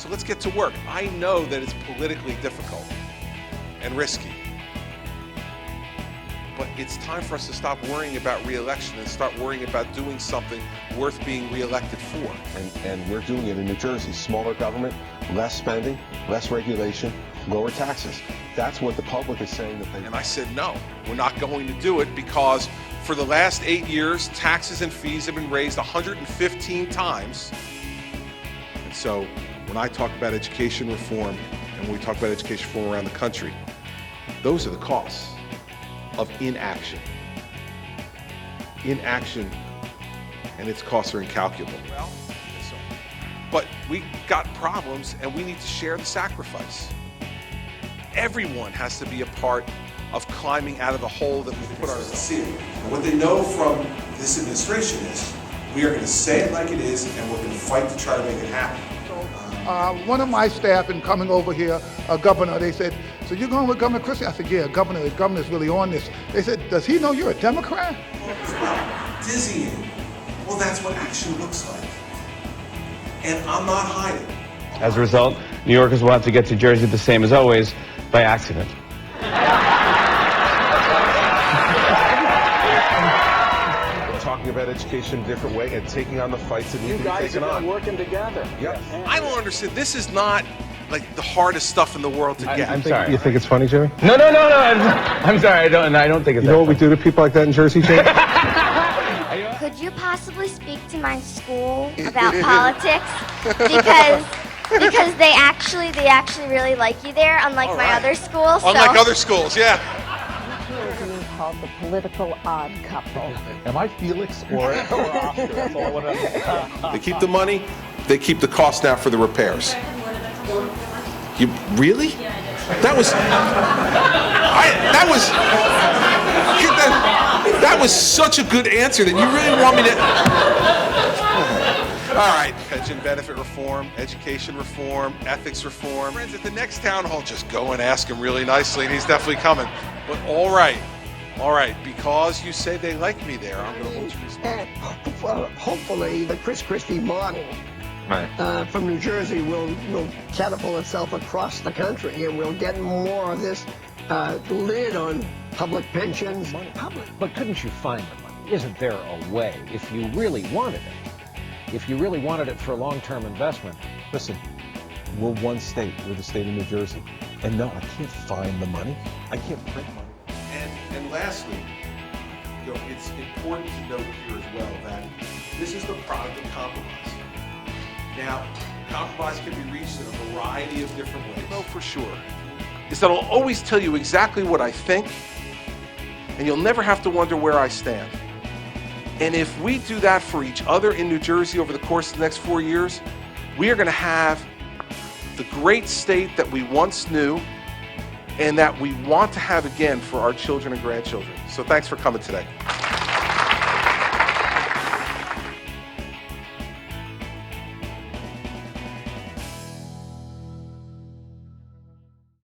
So let's get to work. I know that it's politically difficult and risky, but it's time for us to stop worrying about re-election and start worrying about doing something worth being re-elected for. And we're doing it in New Jersey. Smaller government, less spending, less regulation, lower taxes. That's what the public is saying that they... And I said, no, we're not going to do it because for the last 8 years, taxes and fees have been raised 115 times. And so when I talk about education reform and when we talk about education reform around the country, those are the costs of inaction. Inaction and its costs are incalculable. But we got problems and we need to share the sacrifice. Everyone has to be a part of climbing out of the hole that we've put ourselves in. What they know from this administration is we are going to say it like it is and we're going to fight to try to make it happen. One of my staff in coming over here, Governor, they said, so you're going with Governor Christie? I said, yeah, the governor's really on this. They said, does he know you're a Democrat? Well, it's not dizzying. Well, that's what action looks like. And I'm not hiding. As a result, New Yorkers will have to get to Jersey the same as always, by accident. Talking about education a different way and taking on the fights that need to be taken on. Working together. Yep. I don't understand. This is not like the hardest stuff in the world to get. I'm sorry. You think it's funny, Jimmy? No. I'm sorry. I don't think it's. You know what we do to people like that in Jersey, Jimmy? Could you possibly speak to my school about politics? Because they actually really like you there, unlike my other schools. Unlike other schools, yeah. Being called the political odd couple. Am I Felix or They keep the money, they keep the cost now for the repairs. You really? That was such a good answer that you really want me to. All right, pension benefit reform, education reform, ethics reform. Friends, at the next town hall, just go and ask him really nicely, and he's definitely coming. But all right, because you say they like me there, I'm going to hold you responsible. Hopefully, the Christie model from New Jersey will catapult itself across the country, and we'll get more of this lid on public pensions. But couldn't you find the money? Isn't there a way if you really wanted it? If you really wanted it for long-term investment? Listen, we're one state. We're the state of New Jersey. And no, I can't find the money. I can't print money. And lastly, it's important to note here as well that this is the product of compromise. Now, compromise can be reached in a variety of different ways. I know for sure is that I'll always tell you exactly what I think, and you'll never have to wonder where I stand. And if we do that for each other in New Jersey over the course of the next 4 years, we are going to have the great state that we once knew and that we want to have again for our children and grandchildren. So thanks for coming today.